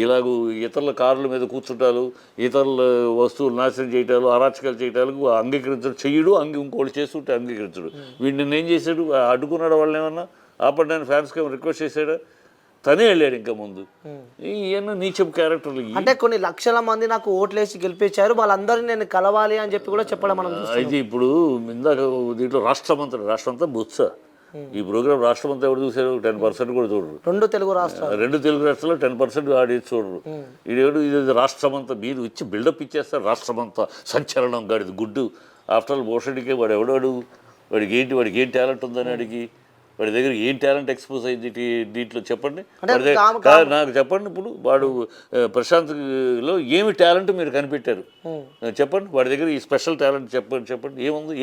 ఇలాగూ ఇతరుల కార్ల మీద కూర్చుంటాలు, ఇతరుల వస్తువులు నాశనం చేయటాలు, అరాచకాలు చేయటాలకు అంగీకరించడు, చెయ్యడు, ఇంకోటి చేస్తుంటే అంగీకరించడు. వీడు నిన్న ఏం చేశాడు? అడ్డుకున్నాడు వాళ్ళని ఏమన్నా ఆపడానికి ఫ్యాన్స్కి ఏమైనా రిక్వెస్ట్ చేశాడా? తనే వెళ్ళాడు ఇంకా ముందు. ఈయన నీచం క్యారెక్టర్లు. అంటే కొన్ని లక్షల మంది నాకు ఓట్లేసి గెలిపించారు, వాళ్ళందరినీ నేను కలవాలి అని చెప్పి కూడా చెప్పడం మనం. అయితే ఇప్పుడు ఇందాక దీంట్లో రాష్ట్రమంతా బొత్స. ఈ ప్రోగ్రామ్ రాష్ట్రమంతా ఎవరు చూసారు? 10% కూడా చూడరు. రెండు తెలుగు రాష్ట్రాల్లో 10% ఆడియన్స్ చూడరు. ఇది రాష్ట్రమంతా మీరు ఇచ్చి బిల్డప్ ఇచ్చేస్తారు. రాష్ట్రమంతా సంచలనం గాడిది గుడ్డు. ఆఫ్టర్ ఆల్ భూషణికే వాడు వాడికి ఏం టాలెంట్ ఉందని అడిగి వాడి దగ్గర ఏం టాలెంట్ ఎక్స్పోజ్ అయింది దీంట్లో చెప్పండి. నాకు చెప్పండి. ఇప్పుడు వాడు ప్రశాంత్లో ఏమి టాలెంట్ మీరు కనిపెట్టారు చెప్పండి. వాడి దగ్గర ఈ స్పెషల్ టాలెంట్ చెప్పండి ఏముంది?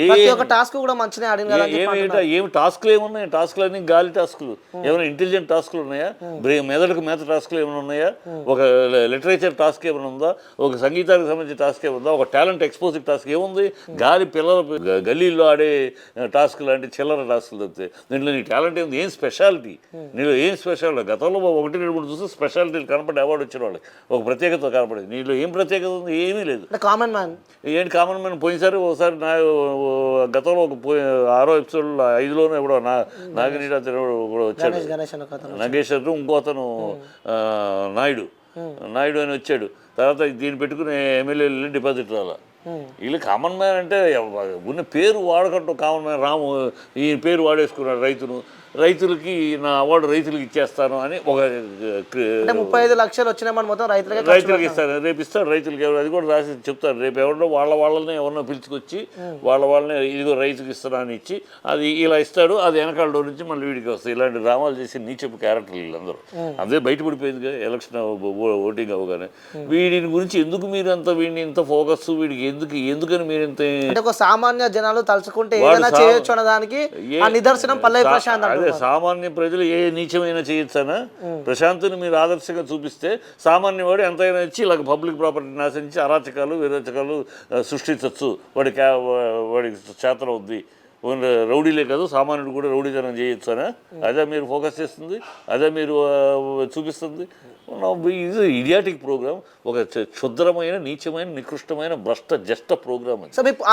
ఏమి టాస్క్లు ఏమున్నాయి? టాస్క్లు అన్నీ గాలి టాస్క్లు. ఏమైనా ఇంటెలిజెంట్ టాస్క్లు ఉన్నాయా? మెదడుకు మేత టాస్క్లు ఏమైనా ఉన్నాయా? ఒక లిటరేచర్ టాస్క్ ఏమైనా ఉందా? ఒక సంగీతానికి సంబంధించిన టాస్క్ ఏముందా? ఒక టాలెంట్ ఎక్స్పోజింగ్ టాస్క్ ఏముంది? గాలి పిల్లల గల్లీలో ఆడే టాస్క్ లాంటి చిల్లర టాస్క్లు దొరుకుతాయి. దీంట్లో నీ టాలెంట్ ఏంది? ఏం స్పెషాలిటీ నీలో? ఏం స్పెషాలిటీ? గతంలో 1-2 చూస్తే స్పెషాలిటీలు కనపడి అవార్డు వచ్చిన వాళ్ళకి ఒక ప్రత్యేకత కనపడేది. నీలో ఏం ప్రత్యేకత ఉంది? ఏమీ లేదు. కామన్ మ్యాన్ ఏంటి కామన్ మ్యాన్? పోయినసారి ఒకసారి గతంలో ఒక 6వ ఎపిసోడ్లో 5లోనే ఎవడో నాగినీడ కూడా వచ్చాడు. నగేశ్వర్ ఇంకో అతను నాయుడు అని వచ్చాడు. తర్వాత దీన్ని పెట్టుకుని ఎమ్మెల్యేలు డిపాజిట్ రాలా. వీళ్ళు కామన్ మ్యాన్ అంటే ఉన్న పేరు వాడకంటూ కామన్ మ్యాన్ రాము ఈ పేరు వాడేసుకున్నాడు. రైతులకి నా అవార్డు రైతులకు ఇచ్చేస్తాను అని ఒక 35 లక్షలు వచ్చినా మనం మొత్తం రైతులకు ఇస్తాను, రేపు ఇస్తాడు రైతులకి. ఎవరు అది కూడా రాసి చెప్తారు. రేపు ఎవరినో వాళ్ళని ఎవరినో పిలుచుకొచ్చి వాళ్ళని ఇదిగో రైతుకి ఇస్తానని ఇచ్చి అది ఇలా ఇస్తాడు. అది వెనకాల నుంచి మళ్ళీ వీడికి వస్తాయి. ఇలాంటి డ్రామాలు చేసి నీచపు క్యారెక్టర్లు వీళ్ళందరూ. అదే బయటపడిపోయిందిగా ఎలక్షన్ ఓటింగ్ అవగానే. వీడిని గురించి ఎందుకు మీరు వీడిని ఇంత ఫోకస్? వీడికి ఎందుకని మీరు ఇంత ఒక సామాన్య జనాలు తలుచుకుంటే ఏదైనా చేయొచ్చు అన్నదానికి నిదర్శనం పల్లవి ప్రశాంత్. అదే సామాన్య ప్రజలు ఏ నీచమైనా చేయొచ్చానా? ప్రశాంత్ని మీరు ఆదర్శంగా చూపిస్తే సామాన్య వాడు ఎంతైనా ఇచ్చి ఇలాగ పబ్లిక్ ప్రాపర్టీ నాశించి అరాచకాలు విరాచకాలు సృష్టించవచ్చు. వాడికి చేతనం ఉంది. రౌడీలే కాదు సామాన్యుడు కూడా రౌడీతనం చేయొచ్చు అనా? అదే మీరు ఫోకస్ చేస్తుంది, అదే మీరు చూపిస్తుంది. ఇది ఇడియాటిక్ ప్రోగ్రామ్, ఒక క్షుద్రమైన నీచమైన నికృష్టమైన జస్ట్ ప్రోగ్రామ్.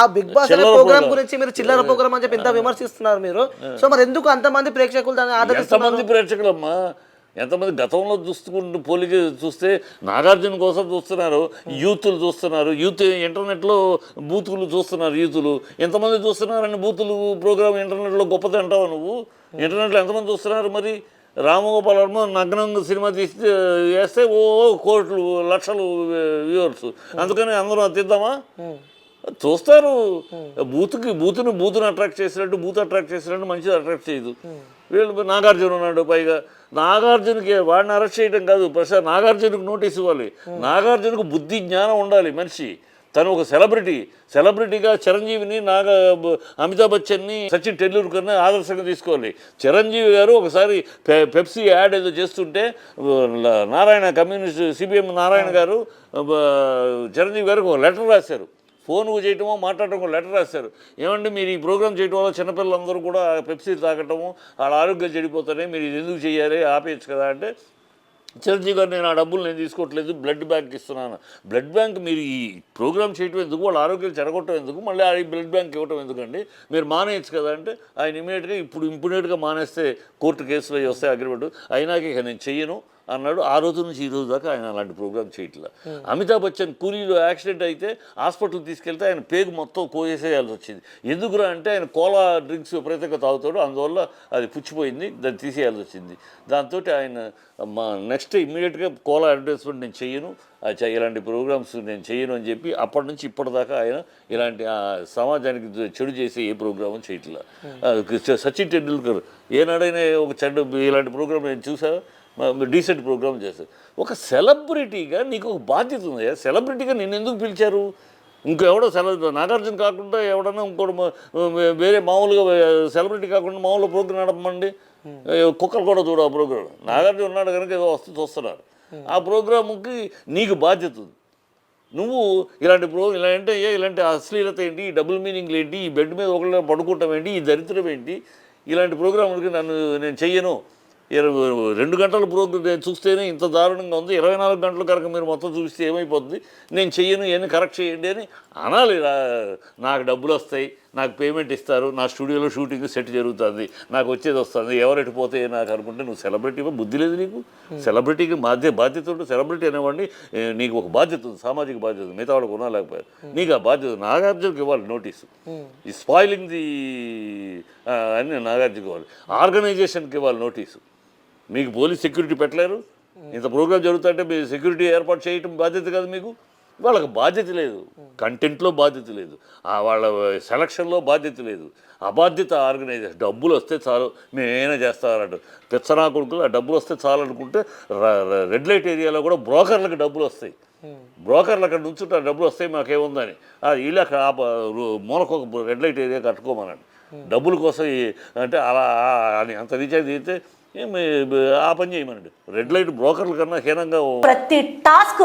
ఆ బిగ్ బాస్ ప్రోగ్రామ్ గురించి మీరు చిల్లర ప్రోగ్రామ్ అని చెప్పి ఎంత విమర్శిస్తున్నారు మీరు? సో మరి ఎందుకు అంతమంది ప్రేక్షకులు దాన్ని ఆదరిస్తున్నారు? ఎంతమంది ప్రేక్షకులమ్మా, ఎంతమంది గతంలో పోలిక చూస్తే నాగార్జున కోసం చూస్తున్నారు, యూతులు చూస్తున్నారు, ఇంటర్నెట్లో బూతులు చూస్తున్నారు, యూతులు ఎంతమంది చూస్తున్నారని బూతులు ప్రోగ్రామ్ ఇంటర్నెట్లో గొప్పది అంటావు నువ్వు? ఇంటర్నెట్లో ఎంతమంది చూస్తున్నారు? మరి రామగోపాల్ వర్మ నగ్నంగా సినిమా వేస్తే కోట్లు లక్షలు వ్యూవర్స్. అందుకని అందరూ తీద్దామా? చూస్తారు. బూతుని అట్రాక్ట్ చేసినట్టు మంచిది అట్రాక్ట్ చేయదు. వీళ్ళు నాగార్జున ఉన్నాడు, పైగా నాగార్జునకి వాడిని అరెస్ట్ చేయడం కాదు, నాగార్జునకు నోటీస్ ఇవ్వాలి. నాగార్జునకు బుద్ధి జ్ఞానం ఉండాలి. మనిషి తను ఒక సెలబ్రిటీగా చిరంజీవిని అమితాబ్ బచ్చన్ని సచిన్ టెండూల్కర్ని ఆదర్శంగా తీసుకోవాలి. చిరంజీవి గారు ఒకసారి పెప్సీ యాడ్ ఏదో చేస్తుంటే నారాయణ కమ్యూనిస్ట్ సిపిఎం నారాయణ గారు చిరంజీవి గారికి ఒక లెటర్ రాశారు. ఫోన్ చేయటమో మాట్లాడటమో లెటర్ రాశారు. ఏమంటే మీరు ఈ ప్రోగ్రామ్ చేయడం వల్ల చిన్నపిల్లలందరూ కూడా పెప్సీ తాగటము వాళ్ళ ఆరోగ్యం చెడిపోతానే, మీరు ఇది ఎందుకు చేయాలి, ఆపేయచ్చు కదా అంటే చిరంజీవి గారు నేను ఆ డబ్బులు నేను తీసుకోవట్లేదు, బ్లడ్ బ్యాంక్ ఇస్తున్నాను. బ్లడ్ బ్యాంక్ మీరు ఈ ప్రోగ్రామ్ చేయటం ఎందుకు, వాళ్ళ ఆరోగ్యం చెడగొట్టడం ఎందుకు, మళ్ళీ ఆ బ్లడ్ బ్యాంక్ ఇవ్వటం ఎందుకండి, మీరు మానేయచ్చు కదా అంటే ఆయన ఇమ్మీడియట్గా మానేస్తే కోర్టు కేసులు వస్తాయి అగ్రిమెంట్ అయినాక ఇక నేను చెయ్యను అన్నాడు. ఆ రోజు నుంచి ఈ రోజు దాకా ఆయన అలాంటి ప్రోగ్రామ్ చేయట్లేదు. అమితాబ్ బచ్చన్ పూరిలో యాక్సిడెంట్ అయితే హాస్పిటల్ తీసుకెళ్తే ఆయన పేగు మొత్తం కోసేయాల్సి వచ్చింది. ఎందుకురా అంటే ఆయన కోలా డ్రింక్స్ విపరీతంగా తాగుతాడు, అందువల్ల అది పుచ్చిపోయింది, దాన్ని తీసేయాల్సి వచ్చింది. దాంతో ఆయన నెక్స్ట్ ఇమ్మీడియట్గా కోలా అడ్వర్టైజ్మెంట్ నేను చెయ్యను, ఇలాంటి ప్రోగ్రామ్స్ నేను చేయను అని చెప్పి అప్పటి నుంచి ఇప్పటిదాకా ఆయన ఇలాంటి సమాజానికి చెడు చేసే ఏ ప్రోగ్రాము చేయట్లేదు. సచిన్ టెండూల్కర్ ఏనాడైనా ఒక ఇలాంటి ప్రోగ్రామ్ నేను చూసాను, డీసెంట్ ప్రోగ్రామ్ చేస్తారు. ఒక సెలబ్రిటీగా నీకు ఒక బాధ్యత ఉంది. సెలబ్రిటీగా నిన్ను ఎందుకు పిలిచారు? ఇంకెవడో నాగార్జున కాకుండా ఎవడన్నా ఇంకోటి వేరే మామూలుగా సెలబ్రిటీ కాకుండా మామూలుగా ప్రోగ్రామ్ నడపమండి. కుక్కలు కూడా చూడ ఆ ప్రోగ్రామ్. నాగార్జున ఉన్నాడు కనుక ఏదో చూస్తున్నారు. ఆ ప్రోగ్రాముకి నీకు బాధ్యత ఉంది. నువ్వు ఇలాంటి అశ్లీలత ఏంటి, ఈ డబుల్ మీనింగ్లు ఏంటి, ఈ బెడ్ మీద ఒకళ్ళ పడుకుంటాం ఏంటి, ఈ దరిద్రం ఏంటి, ఇలాంటి ప్రోగ్రాములకి నేను చెయ్యను 2 గంటల ప్రోగ్రామ్ చూస్తేనే ఇంత దారుణంగా ఉంది, 24 గంటల కనుక మీరు మొత్తం చూస్తే ఏమైపోతుంది, నేను చెయ్యను, ఏమి కరెక్ట్ చేయండి అని అనాలి. నాకు డబ్బులు వస్తాయి, నాకు పేమెంట్ ఇస్తారు, నా స్టూడియోలో షూటింగ్ సెట్ జరుగుతుంది, నాకు వచ్చేది వస్తుంది, ఎవరెటు పోతే నాకు అనుకుంటే నువ్వు సెలబ్రిటీగా బుద్ధి లేదు నీకు. సెలబ్రిటీకి బాధ్యత ఉంటుంది. సెలబ్రిటీ అనేవాడిని నీకు ఒక బాధ్యత ఉంది, సామాజిక బాధ్యత, మిగతా వాళ్ళకు ఉన్నా లేకపోయారు, నీకు ఆ బాధ్యత. నాగార్జునకి ఇవ్వాలి నోటీసు, ఈ స్పాయిలింగ్ ది అని నాగార్జునకి ఇవ్వాలి, ఆర్గనైజేషన్కి ఇవ్వాలి నోటీసు. మీకు పోలీస్ సెక్యూరిటీ పెట్టలేరు, ఇంత ప్రోగ్రామ్ జరుగుతుంటే మీరు సెక్యూరిటీ ఏర్పాటు చేయటం బాధ్యత కాదు మీకు. వాళ్ళకి బాధ్యత లేదు, కంటెంట్లో బాధ్యత లేదు, వాళ్ళ సెలక్షన్లో బాధ్యత లేదు, అబాధ్యత ఆర్గనైజేషన్. డబ్బులు వస్తే చాలు మేమేమైనా చేస్తారంట పిచ్చనా కొడుకులు. ఆ డబ్బులు వస్తే చాలు అనుకుంటే రెడ్ లైట్ ఏరియాలో కూడా బ్రోకర్లకు డబ్బులు వస్తాయి. బ్రోకర్లు అక్కడ నుంచుంటే డబ్బులు వస్తాయి మాకేముందని, వీళ్ళు అక్కడ మూలకు ఒక రెడ్ లైట్ ఏరియా కట్టుకోమనండి డబ్బుల కోసం. అంటే అలా అని అంత రీఛార్జ్ అయితే ఆ పని చేయమనండి. రెడ్ లైట్ బ్రోకర్ల కన్నా హీనంగా ప్రతి టాస్క్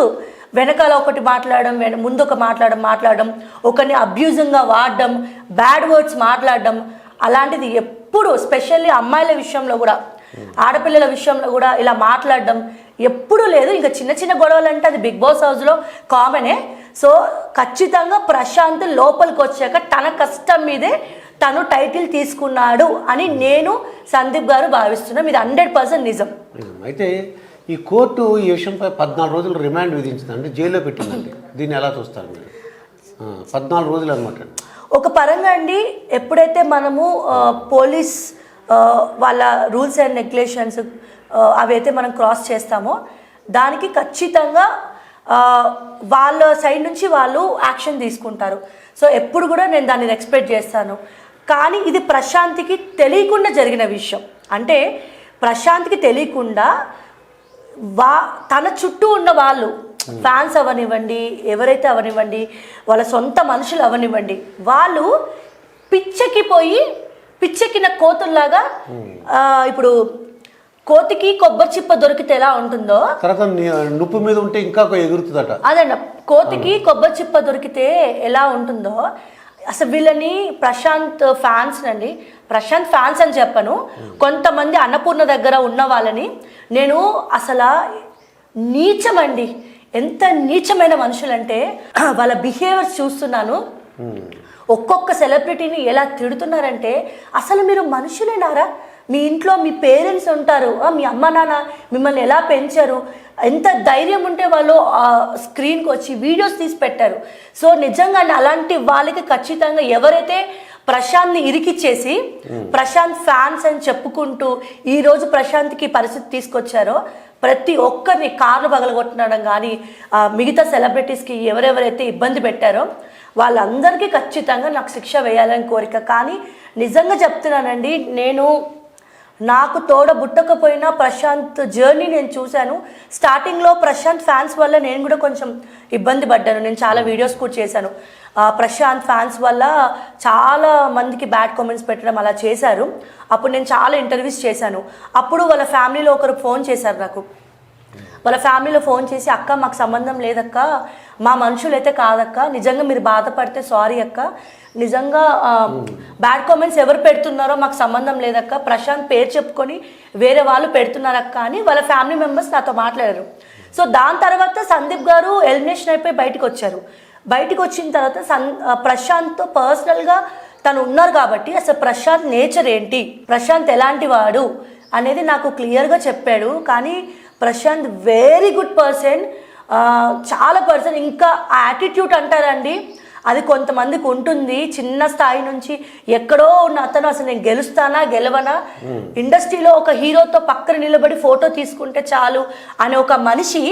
వెనకాల ఒకటి మాట్లాడడం, ముందు ఒక మాట్లాడడం, ఒకరిని అబ్యూజింగ్గా వాడడం, బ్యాడ్ వర్డ్స్ మాట్లాడడం, అలాంటిది ఎప్పుడు స్పెషల్లీ అమ్మాయిల విషయంలో కూడా, ఆడపిల్లల విషయంలో కూడా ఇలా మాట్లాడడం ఎప్పుడూ లేదు. ఇంకా చిన్న చిన్న గొడవలు అంటే అది బిగ్ బాస్ హౌస్లో కామనే. సో ఖచ్చితంగా ప్రశాంత్ లోపలికి వచ్చాక తన కష్టం మీదే తను టైటిల్ తీసుకున్నాడు అని నేను సందీప్ గారు భావిస్తున్నాం. ఇది 100% నిజం. అయితే ఈ కోర్టు ఈ విషయంపై 14 రోజులు రిమాండ్ విధించిందండి, జైల్లో పెట్టిందండి. దీన్ని ఎలా చూస్తారు మీరు? 14 రోజులు అనమాట. ఒక పరంగా అండి, ఎప్పుడైతే మనము పోలీస్ వాళ్ళ రూల్స్ అండ్ రెగ్యులేషన్స్ అవైతే మనం క్రాస్ చేస్తామో దానికి ఖచ్చితంగా వాళ్ళ సైడ్ నుంచి వాళ్ళు యాక్షన్ తీసుకుంటారు. సో ఎప్పుడు కూడా నేను దాన్ని రెస్పెక్ట్ చేస్తాను. కానీ ఇది ప్రశాంత్కి తెలియకుండా జరిగిన విషయం. అంటే ప్రశాంత్కి తెలియకుండా తన చుట్టూ ఉన్న వాళ్ళు, ఫ్యాన్స్ అవనివ్వండి, ఎవరైతే అవనివ్వండి, వాళ్ళ సొంత మనుషులు అవనివ్వండి, వాళ్ళు పిచ్చెక్కిన కోతుల్లాగా, ఇప్పుడు కోతికి కొబ్బరి చిప్ప దొరికితే ఎలా ఉంటుందో, తర్వాత నుప్పు మీద ఉంటే ఇంకా ఎగురుతుందట. అదండి, కోతికి కొబ్బరి చిప్ప దొరికితే ఎలా ఉంటుందో అసలు వీళ్ళని ప్రశాంత్ ఫ్యాన్స్ అండి, ప్రశాంత్ ఫ్యాన్స్ అని చెప్పను, కొంతమంది అన్నపూర్ణ దగ్గర ఉన్న వాళ్ళని నేను అసలు నీచమండి, ఎంత నీచమైన మనుషులంటే వాళ్ళ బిహేవియర్స్ చూస్తున్నాను. ఒక్కొక్క సెలబ్రిటీని ఎలా తిడుతున్నారంటే అసలు మీరు మనుషులేనారా? మీ ఇంట్లో మీ పేరెంట్స్ ఉంటారు, మీ అమ్మ నాన్న మిమ్మల్ని ఎలా పెంచారు, ఎంత ధైర్యం ఉంటే వాళ్ళు స్క్రీన్కి వచ్చి వీడియోస్ తీసి పెట్టారు. సో నిజంగా అలాంటి వాళ్ళకి ఖచ్చితంగా ఎవరైతే ప్రశాంత్ని ఇరికిచ్చేసి ప్రశాంత్ ఫ్యాన్స్ అని చెప్పుకుంటూ ఈరోజు ప్రశాంత్కి పరిస్థితి తీసుకొచ్చారో ప్రతి ఒక్కరిని కార్లు పగలగొట్టడం కానీ మిగతా సెలబ్రిటీస్కి ఎవరెవరైతే ఇబ్బంది పెట్టారో వాళ్ళందరికీ ఖచ్చితంగా నాకు శిక్ష వేయాలని కోరిక. కానీ నిజంగా చెప్తున్నానండి, నాకు తోడ బుట్టకపోయినా ప్రశాంత్ జర్నీ నేను చూశాను. స్టార్టింగ్లో ప్రశాంత్ ఫ్యాన్స్ వల్ల నేను కూడా కొంచెం ఇబ్బంది పడ్డాను. నేను చాలా వీడియోస్ కూడా చేశాను. ప్రశాంత్ ఫ్యాన్స్ వల్ల చాలా మందికి బ్యాడ్ కామెంట్స్ పెట్టడం అలా చేశారు. అప్పుడు నేను చాలా ఇంటర్వ్యూస్ చేశాను. అప్పుడు వాళ్ళ ఫ్యామిలీలో ఒకరు ఫోన్ చేశారు నాకు. వాళ్ళ ఫ్యామిలీలో ఫోన్ చేసి, అక్క మాకు సంబంధం లేదక్క, మా మనుషులైతే కాదక్క, నిజంగా మీరు బాధపడితే సారీ అక్క, నిజంగా బ్యాడ్ కామెంట్స్ ఎవరు పెడుతున్నారో మాకు సంబంధం లేదక్క, ప్రశాంత్ పేరు చెప్పుకొని వేరే వాళ్ళు పెడుతున్నారక్క అని వాళ్ళ ఫ్యామిలీ మెంబర్స్ నాతో మాట్లాడారు. సో దాని తర్వాత సందీప్ గారు ఎలిమినేషన్ అయిపోయి బయటకు వచ్చారు. బయటకు వచ్చిన తర్వాత ప్రశాంత్తో పర్సనల్గా తను ఉన్నారు కాబట్టి అసలు ప్రశాంత్ నేచర్ ఏంటి, ప్రశాంత్ ఎలాంటి వాడు అనేది నాకు క్లియర్గా చెప్పాడు. కానీ ప్రశాంత్ వెరీ గుడ్ పర్సన్, చాలా పర్సన్. ఇంకా యాటిట్యూడ్ అంటారండి, అది కొంతమందికి ఉంటుంది. చిన్న స్థాయి నుంచి ఎక్కడో ఉన్న అతను అసలు నేను గెలుస్తానా గెలవనా, ఇండస్ట్రీలో ఒక హీరోతో పక్కన నిలబడి ఫోటో తీసుకుంటే చాలు అనే ఒక మనిషి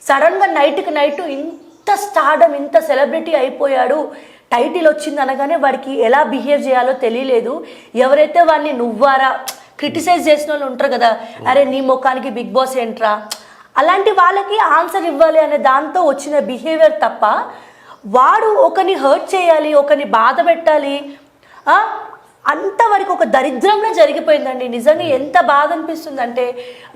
సడన్గా నైట్కి నైట్ ఇంత స్టార్డమ్, ఇంత సెలబ్రిటీ అయిపోయాడు. టైటిల్ వచ్చింది అనగానే వాడికి ఎలా బిహేవ్ చేయాలో తెలియలేదు. ఎవరైతే వాడిని నువ్వారా క్రిటిసైజ్ చేసిన వాళ్ళు ఉంటారు కదా, అరే నీ ముఖానికి బిగ్ బాస్ ఏంట్రా, అలాంటి వాళ్ళకి ఆన్సర్ ఇవ్వాలి అనే దాంతో వచ్చిన బిహేవియర్ తప్ప వాడు ఒకరిని హర్ట్ చేయాలి, ఒకరిని బాధ పెట్టాలి, అంతవరకు ఒక దరిద్రంలో జరిగిపోయిందండి. నిజంగా ఎంత బాధ అనిపిస్తుందంటే,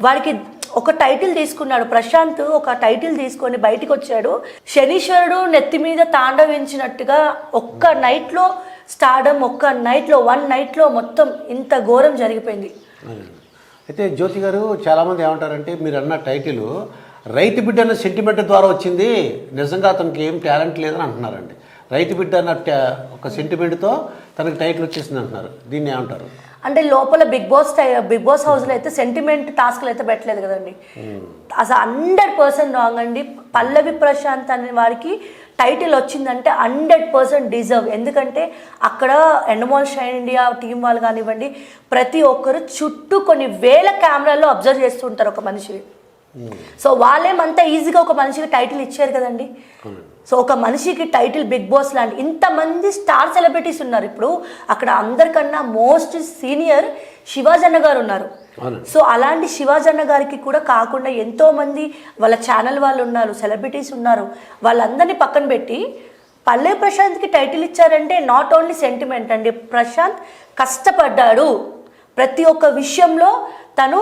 వాడికి ఒక టైటిల్ తీసుకున్నాడు ప్రశాంత్, ఒక టైటిల్ తీసుకొని బయటకు వచ్చాడు. శనీశ్వరుడు నెత్తి మీద తాండవించినట్టుగా ఒక్క నైట్లో స్టార్డమ్, ఒక్క నైట్లో 1 నైట్లో మొత్తం ఇంత ఘోరం జరిగిపోయింది. అయితే జ్యోతి గారు చాలామంది ఏమంటారంటే మీరు అన్న టైటిల్ రైతు బిడ్డ అన్న సెంటిమెంట్ ద్వారా వచ్చింది, నిజంగా అతనికి ఏం టాలెంట్ లేదని అంటున్నారండి. రైతు బిడ్డ అన్న ఒక సెంటిమెంట్తో తనకి టైటిల్ వచ్చేసింది అంటున్నారు, దీన్ని ఏమంటారు? అంటే లోపల బిగ్ బాస్ హౌస్లో అయితే సెంటిమెంట్ టాస్క్లు అయితే పెట్టలేదు కదండి. అసలు 100% రాంగ్ అండి. పల్లవి ప్రశాంత్ అనే వారికి టైటిల్ వచ్చిందంటే 100% డిజర్వ్. ఎందుకంటే అక్కడ ఎండమాల్ షైన్ ఇండియా టీం వాళ్ళు కానివ్వండి, ప్రతి ఒక్కరు చుట్టూ కొన్ని వేల కెమెరాల్లో అబ్జర్వ్ చేస్తుంటారు ఒక మనిషిని. సో వాళ్ళేమంతా ఈజీగా ఒక మనిషికి టైటిల్ ఇచ్చారు కదండి. సో ఒక మనిషికి టైటిల్ బిగ్ బాస్ లాంటి ఇంతమంది స్టార్ సెలబ్రిటీస్ ఉన్నారు. ఇప్పుడు అక్కడ అందరికన్నా మోస్ట్ సీనియర్ శివాజన్న గారు ఉన్నారు. సో అలాంటి శివాజన్న గారికి కూడా కాకుండా ఎంతోమంది వాళ్ళ ఛానల్ వాళ్ళు ఉన్నారు, సెలబ్రిటీస్ ఉన్నారు. వాళ్ళందరినీ పక్కన పెట్టి పల్లె ప్రశాంత్కి టైటిల్ ఇచ్చారంటే నాట్ ఓన్లీ సెంటిమెంట్ అండి. ప్రశాంత్ కష్టపడ్డాడు, ప్రతి ఒక్క విషయంలో తను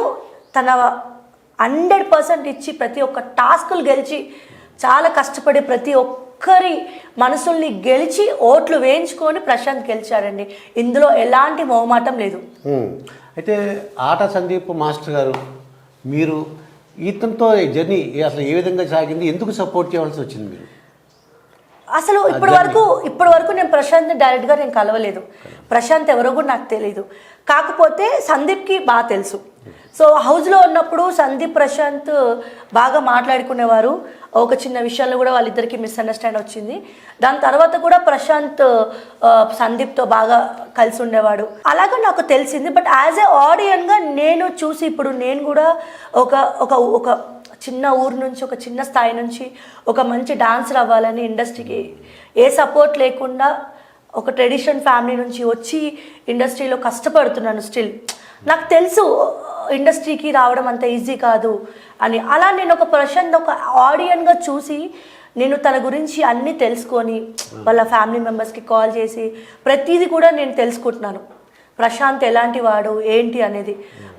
తన 100% ఇచ్చి ప్రతి ఒక్క టాస్కులు గెలిచి చాలా కష్టపడి ప్రతి ఒక్కరి మనసుల్ని గెలిచి ఓట్లు వేయించుకొని ప్రశాంత్ గెలిచారండి. ఇందులో ఎలాంటి మొహమాటం లేదు. అయితే ఆట సందీప్ మాస్టర్ గారు, మీరు ఇతనితో జర్నీ అసలు ఏ విధంగా సాగింది, ఎందుకు సపోర్ట్ చేయవలసి వచ్చింది మీరు? అసలు ఇప్పటి వరకు నేను ప్రశాంత్ని డైరెక్ట్గా నేను కలవలేదు. ప్రశాంత్ ఎవరో కూడా నాకు తెలియదు. కాకపోతే సందీప్కి బాగా తెలుసు. సో హౌస్లో ఉన్నప్పుడు సందీప్ ప్రశాంత్ బాగా మాట్లాడుకునేవారు. ఒక చిన్న విషయంలో కూడా వాళ్ళిద్దరికి మిస్అండర్స్టాండ్ వచ్చింది. దాని తర్వాత కూడా ప్రశాంత్ సందీప్తో బాగా కలిసి ఉండేవాడు, అలాగా నాకు తెలిసింది. బట్ యాజ్ ఏ ఆడియన్గా నేను చూసి ఇప్పుడు నేను కూడా ఒక చిన్న ఊరు నుంచి, ఒక చిన్న స్థాయి నుంచి ఒక మంచి డాన్సర్ అవ్వాలని ఇండస్ట్రీకి ఏ సపోర్ట్ లేకుండా ఒక ట్రెడిషన్ ఫ్యామిలీ నుంచి వచ్చి ఇండస్ట్రీలో కష్టపడుతున్నాను. స్టిల్ నాకు తెలుసు ఇండస్ట్రీకి రావడం అంత ఈజీ కాదు అని. అలా నేను ఒక ప్రశాంత్ ఒక ఆడియన్గా చూసి నేను తన గురించి అన్నీ తెలుసుకొని వాళ్ళ ఫ్యామిలీ మెంబర్స్కి కాల్ చేసి ప్రతిదీ కూడా నేను తెలుసుకుంటున్నాను ప్రశాంత్ ఎలాంటి వాడు ఏంటి అనేది.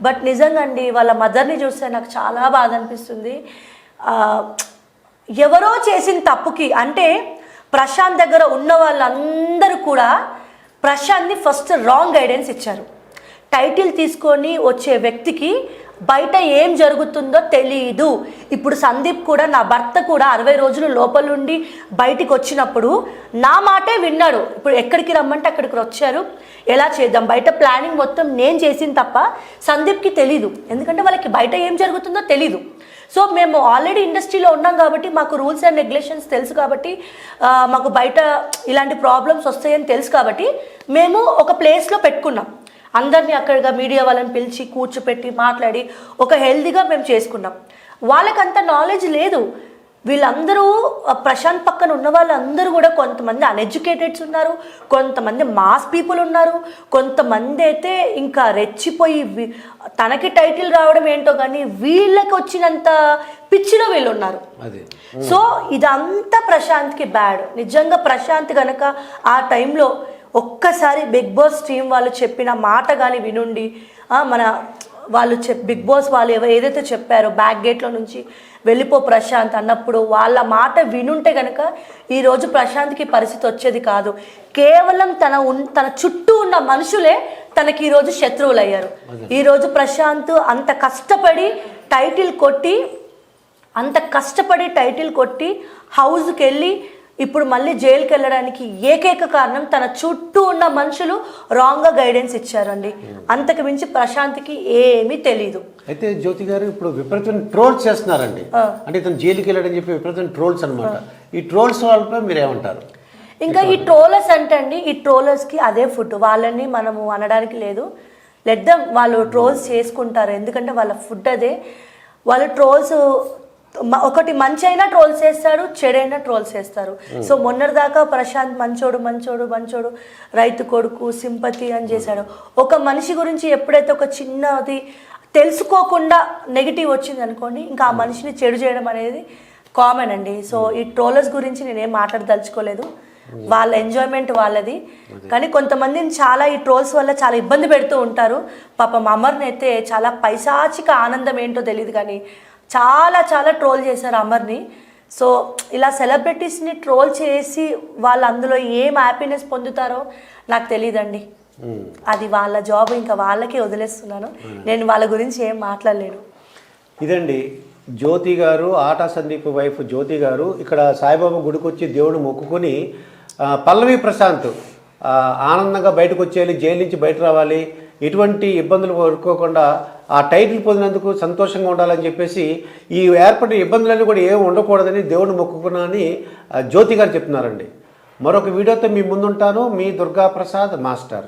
బట్ నిజంగా అండి వాళ్ళ మదర్ని చూస్తే నాకు చాలా బాధ అనిపిస్తుంది. ఎవరో చేసిన తప్పుకి, అంటే ప్రశాంత్ దగ్గర ఉన్న వాళ్ళందరూ కూడా ప్రశాంత్ని ఫస్ట్ రాంగ్ గైడెన్స్ ఇచ్చారు. టైటిల్ తీసుకొని వచ్చే వ్యక్తికి బయట ఏం జరుగుతుందో తెలియదు. ఇప్పుడు సందీప్ కూడా, నా భర్త కూడా 60 రోజులు లోపలుండి బయటికి వచ్చినప్పుడు నా మాటే విన్నాడు. ఇప్పుడు ఎక్కడికి రమ్మంటే అక్కడికి వచ్చారు, ఎలా చేద్దాం, బయట ప్లానింగ్ మొత్తం నేను చేసింది తప్ప సందీప్కి తెలీదు. ఎందుకంటే వాళ్ళకి బయట ఏం జరుగుతుందో తెలీదు. సో మేము ఆల్రెడీ ఇండస్ట్రీలో ఉన్నాం కాబట్టి మాకు రూల్స్ అండ్ రెగ్యులేషన్స్ తెలుసు కాబట్టి, మాకు బయట ఇలాంటి ప్రాబ్లమ్స్ వస్తాయని తెలుసు కాబట్టి మేము ఒక ప్లేస్లో పెట్టుకున్నాం. అందరినీ అక్కడిగా మీడియా వాళ్ళని పిలిచి కూర్చోపెట్టి మాట్లాడి ఒక హెల్దీగా మేము చేసుకున్నాం. వాళ్ళకంత నాలెడ్జ్ లేదు. వీళ్ళందరూ ప్రశాంత్ పక్కన ఉన్న వాళ్ళందరూ కూడా కొంతమంది అన్ఎడ్యుకేటెడ్స్ ఉన్నారు, కొంతమంది మాస్ పీపుల్ ఉన్నారు, కొంతమంది అయితే ఇంకా రెచ్చిపోయి తనకి టైటిల్ రావడం ఏంటో కానీ వీళ్ళకి వచ్చినంత పిచ్చిలో వీళ్ళు ఉన్నారు. సో ఇదంతా ప్రశాంత్కి బ్యాడ్. నిజంగా ప్రశాంత్ కనుక ఆ టైంలో ఒక్కసారి బిగ్ బాస్ టీం వాళ్ళు చెప్పిన మాట కానీ వినుండి, మన వాళ్ళు బిగ్ బాస్ వాళ్ళు ఏదైతే చెప్పారో బ్యాక్ గేట్లో నుంచి వెళ్ళిపో ప్రశాంత్ అన్నప్పుడు వాళ్ళ మాట వినుంటే కనుక ఈరోజు ప్రశాంత్కి పరిస్థితి వచ్చేది కాదు. కేవలం తన చుట్టూ ఉన్న మనుషులే తనకి ఈరోజు శత్రువులు అయ్యారు. ఈరోజు ప్రశాంత్ అంత కష్టపడి టైటిల్ కొట్టి హౌస్కి వెళ్ళి ఇప్పుడు మళ్ళీ జైలుకి వెళ్ళడానికి ఏకైక కారణం తన చుట్టూ ఉన్న మనుషులు రాంగ్గా గైడెన్స్ ఇచ్చారండి. అంతకు మించి ప్రశాంత్కి ఏమీ తెలీదు. అయితే జ్యోతి గారు ఇప్పుడు విపరీతమైన ట్రోల్స్ చేస్తున్నారండి, అంటే ఇతను జైలుకి వెళ్ళాడని చెప్పి విపరీతమైన ట్రోల్స్ అనమాట. ఈ ట్రోల్స్ వాళ్ళపై మీరు ఏమంటారు? ఇంకా ఈ ట్రోలర్స్ అంటే అండి, ఈ ట్రోలర్స్కి అదే ఫుడ్. వాళ్ళని మనము అనడానికి లేదు, లెట్ దెమ్, వాళ్ళు ట్రోల్స్ చేసుకుంటారు. ఎందుకంటే వాళ్ళ ఫుడ్ అదే. వాళ్ళు ట్రోల్స్ ఒకటి మంచి అయినా ట్రోల్స్ చేస్తారు, చెడైనా ట్రోల్స్ చేస్తారు. సో మొన్నటిదాకా ప్రశాంత్ మంచోడు రైతు కొడుకు సింపతి అని చేశాడు. ఒక మనిషి గురించి ఎప్పుడైతే ఒక చిన్నది తెలుసుకోకుండా నెగిటివ్ వచ్చింది అనుకోండి, ఇంకా ఆ మనిషిని చెడు చేయడం అనేది కామన్ అండి. సో ఈ ట్రోలర్స్ గురించి నేనేం మాట్లాడదలుచుకోలేదు, వాళ్ళ ఎంజాయ్మెంట్ వాళ్ళది. కానీ కొంతమందిని చాలా ఈ ట్రోల్స్ వల్ల చాలా ఇబ్బంది పెడుతూ ఉంటారు. పాపం అమర్ని అయితే చాలా పైశాచిక ఆనందం ఏంటో తెలియదు కానీ చాలా ట్రోల్ చేశారు అమర్ని. సో ఇలా సెలబ్రిటీస్ని ట్రోల్ చేసి వాళ్ళు అందులో ఏం హ్యాపీనెస్ పొందుతారో నాకు తెలియదండి. అది వాళ్ళ జాబ్, ఇంకా వాళ్ళకే వదిలేస్తున్నాను. నేను వాళ్ళ గురించి ఏం మాట్లాడలేను. ఇదండి జ్యోతి గారు, ఆటా సందీప్ వైఫ్ జ్యోతి గారు ఇక్కడ సాయిబాబా గుడికి వచ్చి దేవుడు మొక్కుకొని పల్లవి ప్రశాంత్ ఆనందంగా బయటకు వచ్చేయాలి, జైలు నుంచి బయట రావాలి, ఎటువంటి ఇబ్బందులు పడుకోకుండా ఆ టైటిల్ పొందినందుకు సంతోషంగా ఉండాలని చెప్పేసి ఈ ఏర్పడిన ఇబ్బందులన్నీ కూడా ఏమి ఉండకూడదని దేవుడిని మొక్కుకున్నా అని జ్యోతి గారు చెప్తున్నారండి. మరొక వీడియోతో మీ ముందుంటాను. మీ దుర్గాప్రసాద్ మాస్టర్.